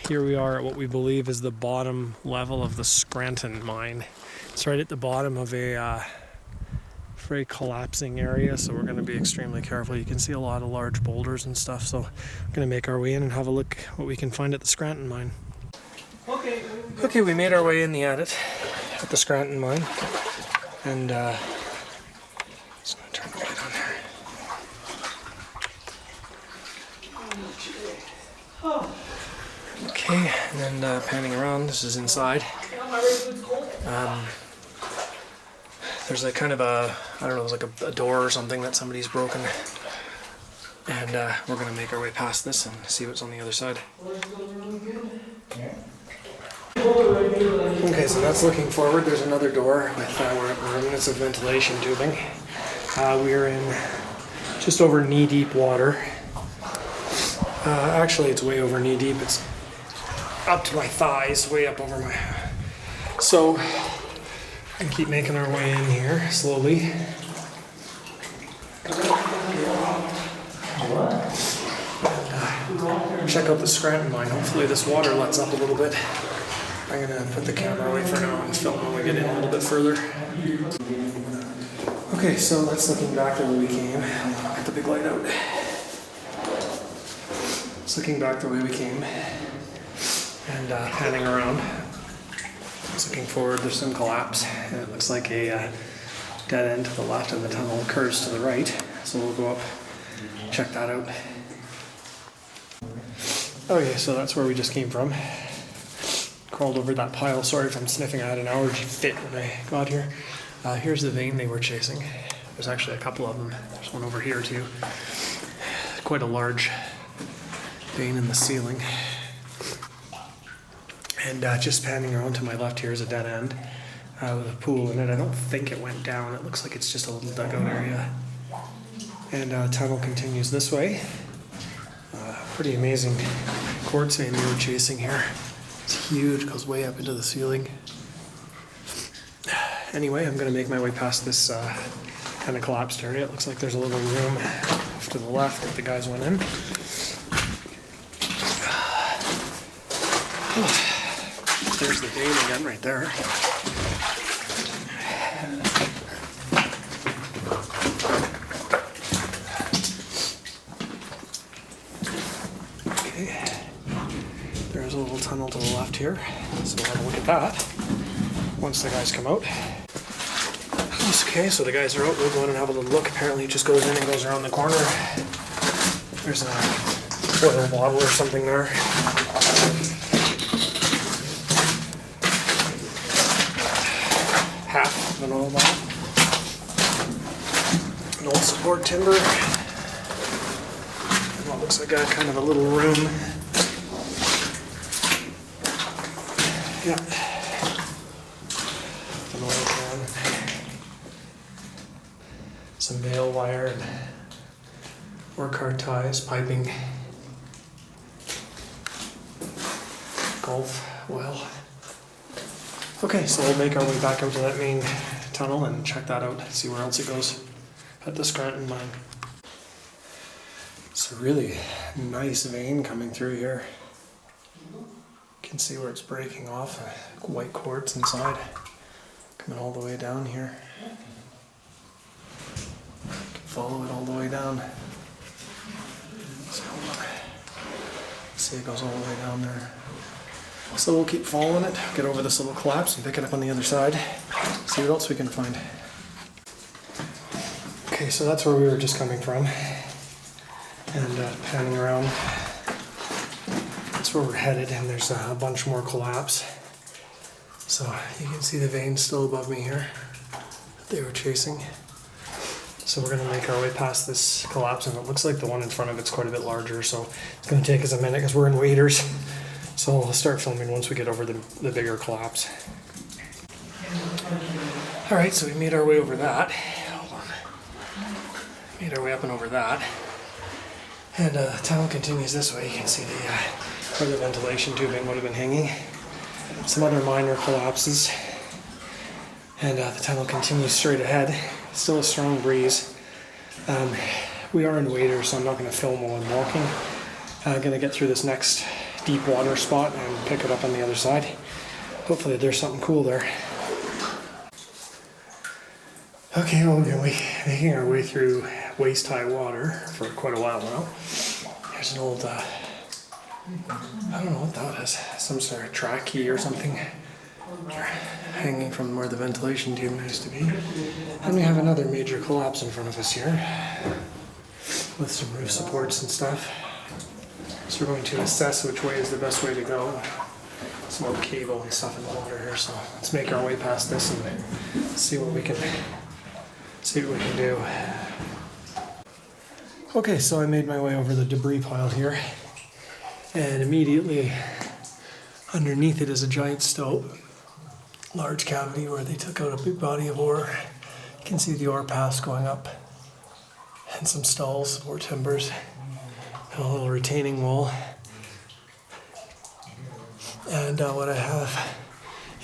Here we are at what we believe is the bottom level of the Scranton mine. It's right at the bottom of a very collapsing area, so we're going to be extremely careful. You can see a lot of large boulders and stuff, so we're going to make our way in and have a look what we can find at the Scranton mine. Okay, we made our way in at the Scranton mine, and just going to turn the light on here. Okay, and then panning around, this is inside. There's like kind of a, I don't know, there's like a door or something that somebody's broken. And we're going to make our way past this and see what's on the other side. Okay, so that's looking forward. There's another door with remnants of ventilation tubing. We're in just over knee-deep water. Actually, it's way over knee-deep. It's up to my thighs, way up over my... So, we can keep making our way in here, slowly. Check out the Scranton mine. Hopefully this water lets up a little bit. I'm going to put the camera away for now and film when we get in a little bit further. Okay, so that's looking back the way we came. I'll get the big light out. It's looking back the way we came. And panning around. It's looking forward, there's some collapse. And it looks like a dead end to the left and the tunnel curves to the right. So we'll go up, check that out. Okay, so that's where we just came from. Crawled over that pile. Sorry if I'm sniffing. I had an allergy fit when I got here. Here's the vein they were chasing. There's actually a couple of them. There's one over here too. Quite a large vein in the ceiling. And just panning around to my left here is a dead end with a pool in it. I don't think it went down. It looks like it's just a little dugout area. And tunnel continues this way. Pretty amazing quartz vein we were chasing here. It's huge, goes way up into the ceiling. Anyway, I'm going to make my way past this kind of collapsed area. It looks like there's a little room off to the left that the guys went in. There's the vein again right there. Okay. There's a little tunnel to the left here, so we'll have a look at that once the guys come out. Okay, so the guys are out. We'll go in and have a little look. Apparently it just goes in and goes around the corner. There's a oil bottle or something there. Half of an oil bottle. An old support timber. And what looks like a kind of a little room. Yeah. An oil can. Some bale wire and work hard ties, piping, golf well. Okay, so we'll make our way back out to that main tunnel and check that out, see where else it goes at the Scranton mine. It's a really nice vein coming through here. You can see where it's breaking off, white quartz inside, coming all the way down here. You can follow it all the way down. So, see, it goes all the way down there. So we'll keep following it, get over this little collapse and pick it up on the other side, see what else we can find. Okay, so that's where we were just coming from, and panning around. That's where we're headed, and there's a bunch more collapse. So you can see the vein still above me here that they were chasing. So we're going to make our way past this collapse, and it looks like the one in front of it's quite a bit larger, so it's going to take us a minute because we're in waders. So I'll start filming once we get over the bigger collapse. Alright, so we made our way over that. Hold on. Made our way up and over that. And the tunnel continues this way. You can see where the ventilation tubing would have been hanging. Some other minor collapses. And the tunnel continues straight ahead. Still a strong breeze. We are in waders, so I'm not going to film while I'm walking. I'm going to get through this next deep water spot and pick it up on the other side. Hopefully there's something cool there. Okay, well, we're making our way through waist-high water for quite a while now. There's an old, I don't know what that is, some sort of track key or something hanging from where the ventilation tube used to be. And we have another major collapse in front of us here with some roof supports and stuff. So we're going to assess which way is the best way to go. Some old cable and stuff in the water here, so let's make our way past this and see what we can do. Okay, so I made my way over the debris pile here, and immediately underneath it is a giant stope, large cavity where they took out a big body of ore. You can see the ore paths going up, and some stalls, support timbers, and a little retaining wall. And what I have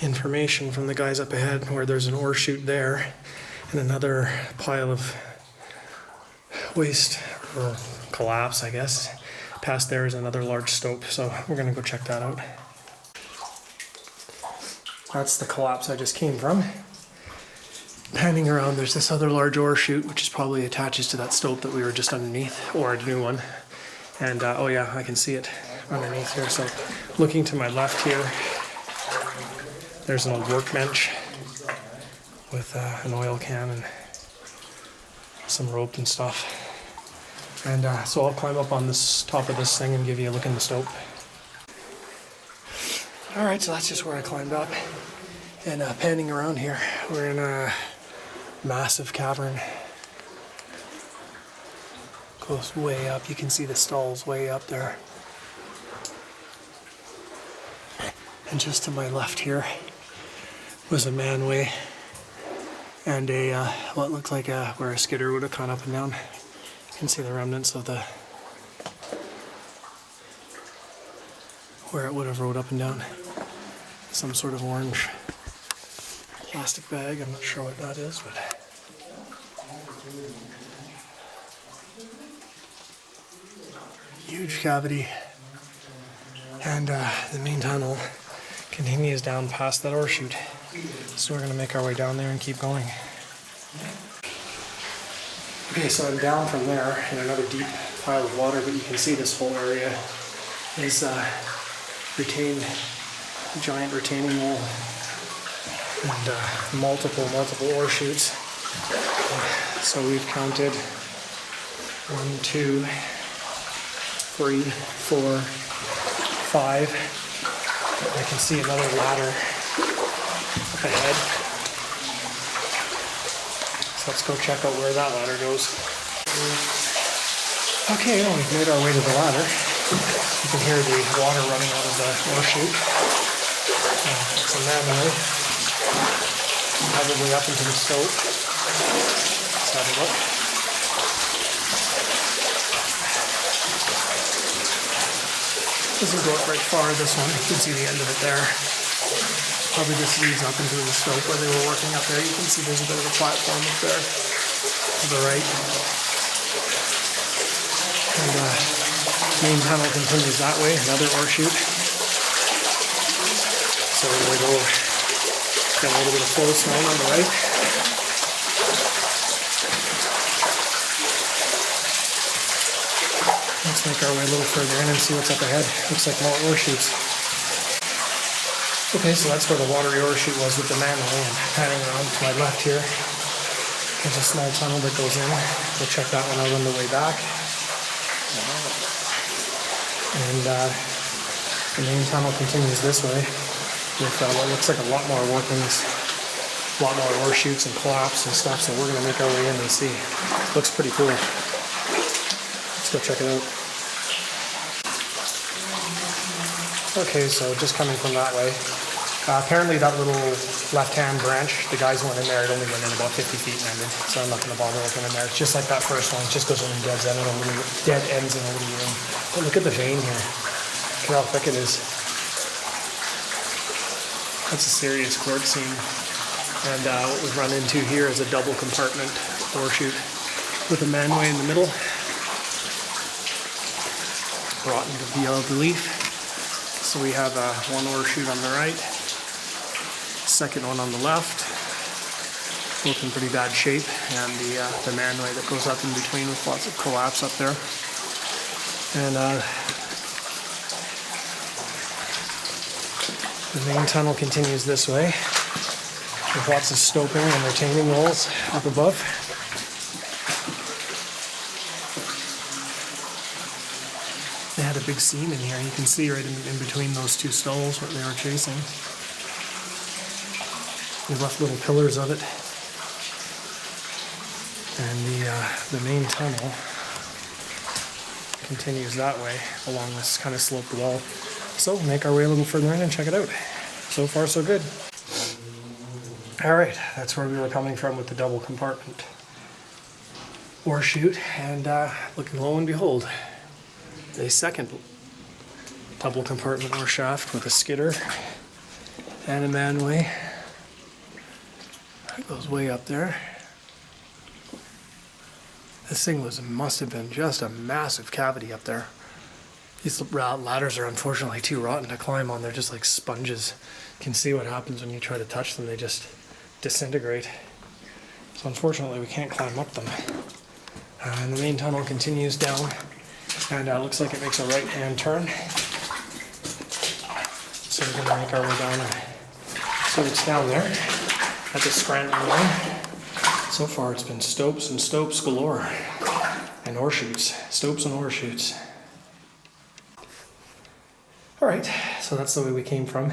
information from the guys up ahead where there's an ore chute there and another pile of waste or collapse, I guess. Past there is another large stope, so we're gonna go check that out. That's the collapse I just came from. Panning around, there's this other large ore chute, which is probably attaches to that stope that we were just underneath, or a new one. And oh yeah, I can see it underneath here. So looking to my left here, there's an old workbench with an oil can and some rope and stuff. And so I'll climb up on this top of this thing and give you a look in the stope. Alright, so that's just where I climbed up. And panning around here, we're in a massive cavern. Goes way up, you can see the stalls way up there. And just to my left here was a manway and a what looks like where a skidder would have gone up and down. You can see the remnants of where it would have rode up and down. Some sort of orange plastic bag, I'm not sure what that is, but huge cavity. And the main tunnel continues down past that ore chute. So we're going to make our way down there and keep going. Okay, so I'm down from there in another deep pile of water, but you can see this whole area is retained, giant retaining wall, and multiple ore chutes. So we've counted 1, 2, 3, 4, 5. I can see another ladder up ahead. So let's go check out where that ladder goes. Okay, well, we've made our way to the ladder. You can hear the water running out of the ore chute. It's a manway, probably up into the stope. Let's have a look. Doesn't go up very far, this one. You can see the end of it there. Probably just leads up into the stope where they were working up there. You can see there's a bit of a platform up there to the right. And the main tunnel continues that way, another ore chute. So we're going to go, got a little bit of flow snow on the right. Let's make our way a little further in and see what's up ahead. Looks like more ore chutes. Okay, so that's where the watery ore chute was with the manway, and panning around to my left here, there's a small tunnel that goes in. We'll check that one out on the way back. And the main tunnel continues this way with what looks like a lot more workings, a lot more ore chutes and collapse and stuff, so we're going to make our way in and see. Looks pretty cool. Let's go check it out. Okay, so just coming from that way. Apparently that little left-hand branch, the guys went in there, it only went in about 50 feet and ended, so I'm not going to bother looking in there. It's just like that first one, it just goes in and dead ends in a little room. But look at the vein here. Look at how thick it is. That's a serious quartz seam. And what we've run into here is a double compartment ore chute with a manway in the middle. Rotten beyond belief. So we have one ore chute on the right, second one on the left, both in pretty bad shape, and the manway that goes up in between with lots of collapse up there. And the main tunnel continues this way with lots of stoping and retaining walls up above. They had a big seam in here. You can see right in between those two stalls what they were chasing. They left little pillars of it. And the main tunnel continues that way along this kind of sloped wall. So we'll make our way a little further in and check it out. So far so good. Alright, that's where we were coming from with the double compartment ore chute, and looking lo and behold, a second double compartment ore shaft with a skidder and a manway. That goes way up there. This thing must have been just a massive cavity up there. These ladders are unfortunately too rotten to climb on. They're just like sponges. You can see what happens when you try to touch them. They just disintegrate. So unfortunately we can't climb up them. And the main tunnel continues down, and looks like it makes a right-hand turn. So we're going to make our way down and see what's down there at the Scranton line. So far it's been stopes and stopes galore, and ore chutes, stopes and ore chutes. Alright, so that's the way we came from.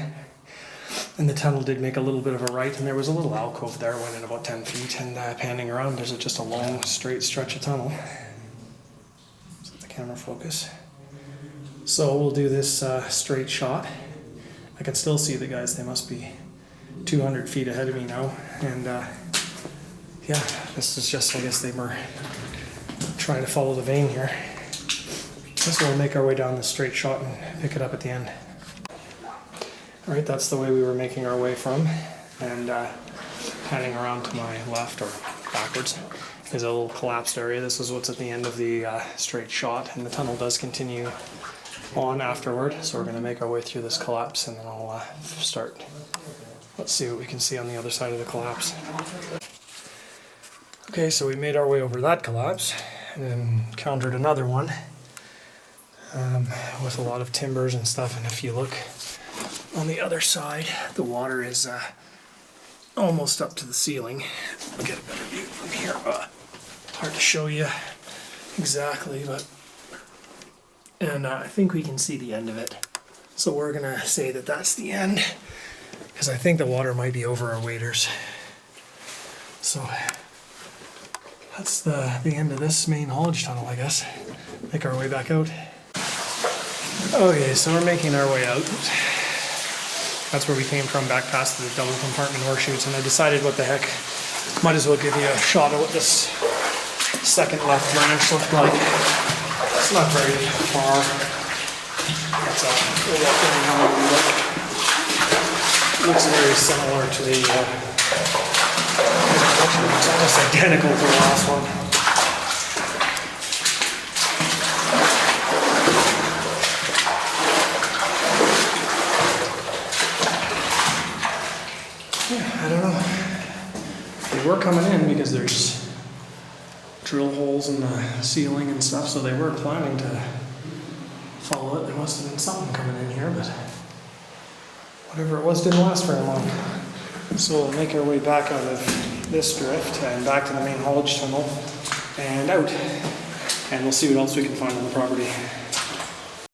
And the tunnel did make a little bit of a right, and there was a little alcove there, went in about 10 feet, and panning around, there's just a long straight stretch of tunnel. Set the camera focus. So we'll do this straight shot. I can still see the guys, they must be 200 feet ahead of me now, and yeah, this is just, I guess they were trying to follow the vein here. So we'll make our way down this straight shot and pick it up at the end. Alright, that's the way we were making our way from, and panning around to my left, or backwards, is a little collapsed area. This is what's at the end of the straight shot, and the tunnel does continue on afterward, so we're going to make our way through this collapse, and then I'll start. Let's see what we can see on the other side of the collapse. Okay, so we made our way over that collapse, and then encountered another one with a lot of timbers and stuff, and if you look on the other side, the water is almost up to the ceiling. I'll get a better view from here. Hard to show you exactly, but and I think we can see the end of it. So we're gonna say that that's the end, because I think the water might be over our waders. So that's the end of this main haulage tunnel, I guess. Make our way back out. Okay, so we're making our way out. That's where we came from, back past the double compartment ore chutes, and I decided, what the heck, might as well give you a shot of what this second left branch looked like. It's not very far. That's looks very similar to the, it's almost identical to the last one. I don't know. They were coming in because there's drill holes in the ceiling and stuff, so they were planning to follow it. There must have been something coming in here, but whatever it was didn't last very long. So we'll make our way back out of this drift and back to the main haulage tunnel and out. And we'll see what else we can find on the property.